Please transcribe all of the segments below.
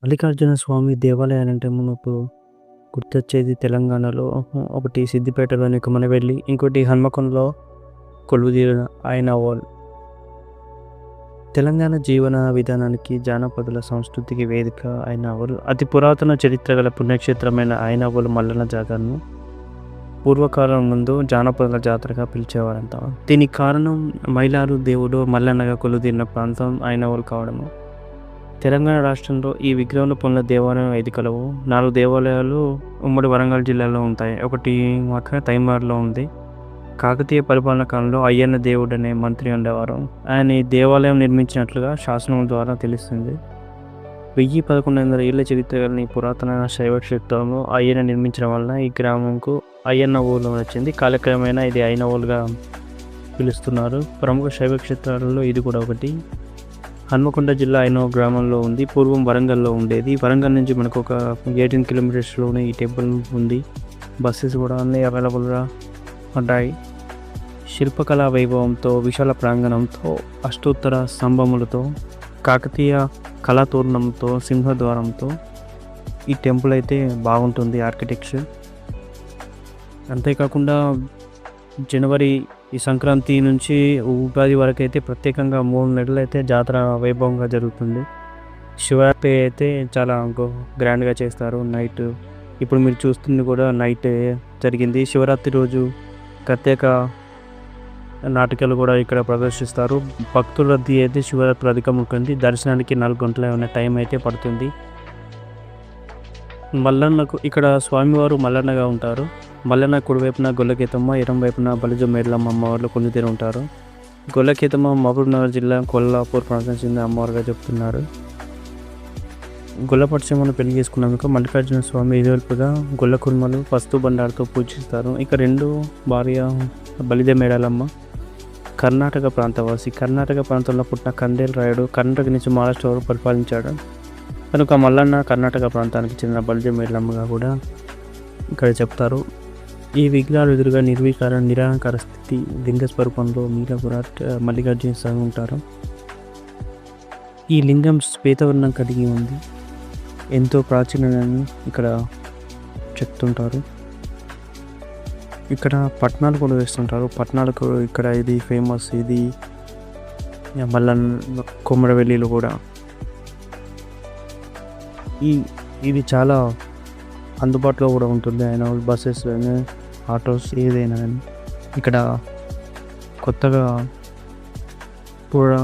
మల్లికార్జున స్వామి దేవాలయాలంటే మనకు గుర్తొచ్చేది తెలంగాణలో ఒకటి సిద్దిపేటలోని కుమరవెల్లి, ఇంకోటి హన్మకొండలో కొలువుదీరిన ఐనావోల్. తెలంగాణ జీవన విధానానికి, జానపదుల సంస్కృతికి వేదిక ఐనావోల్. అతి పురాతన చరిత్ర గల పుణ్యక్షేత్రమైన ఐనావోల్ మల్లన్న జాతరను పూర్వకాలం ముందు జానపదుల జాతరగా పిలిచేవారంట. దీనికి కారణం మైలారు దేవుడు మల్లన్నగా కొలువుదీరిన ప్రాంతం ఐనావోల్ కావడము. తెలంగాణ రాష్ట్రంలో ఈ విగ్రహంలో పొందిన దేవాలయం 5 కలవు. 4 దేవాలయాలు ఉమ్మడి వరంగల్ జిల్లాలో ఉంటాయి. ఒకటి మాత్రమే తైమారులో ఉంది. కాకతీయ పరిపాలన కాలంలో అయ్యన్న దేవుడు అనే మంత్రి ఉండేవారు. ఆయన ఈ దేవాలయం నిర్మించినట్లుగా శాసనం ద్వారా తెలుస్తుంది. 1000-1100 ఏళ్ల చరిత్ర గల ఈ పురాతన శైవ క్షేత్రంలో అయ్యన్న నిర్మించడం వలన ఈ గ్రామంకు అయ్యన్న ఊరు వచ్చింది. కాలక్రమేణా ఇది ఐనవోల్గా పిలుస్తున్నారు. ప్రముఖ శైవ క్షేత్రాలలో ఇది కూడా ఒకటి. హన్మకొండ జిల్లా ఐనవోల్ గ్రామంలో ఉంది. పూర్వం వరంగల్లో ఉండేది. వరంగల్ నుంచి మనకు ఒక 18 కిలోమీటర్స్లోనే ఈ టెంపుల్ ఉంది. బస్సెస్ కూడా అన్నీ అవైలబుల్గా ఉంటాయి. శిల్పకళా వైభవంతో, విశాల ప్రాంగణంతో, అష్టోత్తర స్తంభములతో, కాకతీయ కళాతోరణంతో, సింహద్వారంతో ఈ టెంపుల్ అయితే బాగుంటుంది ఆర్కిటెక్చర్. అంతేకాకుండా జనవరి ఈ సంక్రాంతి నుంచి ఉగాది వరకు అయితే ప్రత్యేకంగా 3 నెలలు అయితే జాతర వైభవంగా జరుగుతుంది. శివరాత్రి అయితే చాలా గ్రాండ్గా చేస్తారు. నైట్ ఇప్పుడు మీరు చూస్తుంది కూడా నైట్ జరిగింది. శివరాత్రి రోజు ప్రత్యేక నాటకాలు కూడా ఇక్కడ ప్రదర్శిస్తారు. భక్తుల రద్దీ అయితే శివరాత్రి అధికం ఉంటుంది. దర్శనానికి 4 గంటల ఏమైనా టైం అయితే పడుతుంది. మల్లన్నకు ఇక్కడ స్వామివారు మల్లన్నగా ఉంటారు. మల్లన్న కుడివైపున గొల్లకేతమ్మ, ఎడం వైపున బలిజ మేడలమ్మ అమ్మవార్లు కొలువుదీరి ఉంటారు. గొల్లకేతమ్మ మహబూబ్నగర్ జిల్లా కొల్లాపూర్ ప్రాంతం చెందిన అమ్మవారుగా చెప్తున్నారు. గొల్లపట్చమ్మను పెళ్లి చేసుకున్నందుకు మల్లికార్జున స్వామి ఇరువైపుగా గొల్ల కుర్మలు పస్తు బండారుతో పూజిస్తారు. ఇక 2 భార్య బలిజ మేడలమ్మ కర్ణాటక ప్రాంతవాసి. కర్ణాటక ప్రాంతంలో పుట్టిన కండేల్ రాయుడు కర్ణాటక నుంచి మహారాష్ట్ర వరకు పరిపాలించాడు. కనుక మల్లన్న కర్ణాటక ప్రాంతానికి చెందిన బలిజ మేడలమ్మగా కూడా ఇక్కడ చెప్తారు. ఈ విగ్రహాలు ఎదురుగా నిర్వికార నిరాకార స్థితి లింగ స్వరూపంలో నీలపురాట్ మల్లికార్జున స్వామి ఉంటారు. ఈ లింగం శ్వేతవర్ణం కలిగి ఉంది. ఎంతో ప్రాచీనమని ఇక్కడ చెప్తుంటారు. ఇక్కడ పట్నాలు కూడా వేస్తుంటారు. పట్నాలకు ఇక్కడ ఇది ఫేమస్. ఇది మల్లన్న కొమరవెల్లిలో కూడా ఇది చాలా అందుబాటులో కూడా ఉంటుంది. ఆయన బస్సెస్ కానీ ఆటోస్ ఏదైనా కానీ. ఇక్కడ కొత్తగా కూడా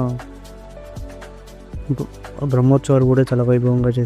బ్రహ్మోత్సవాలు కూడా చాలా వైభవంగా చేస్తారు.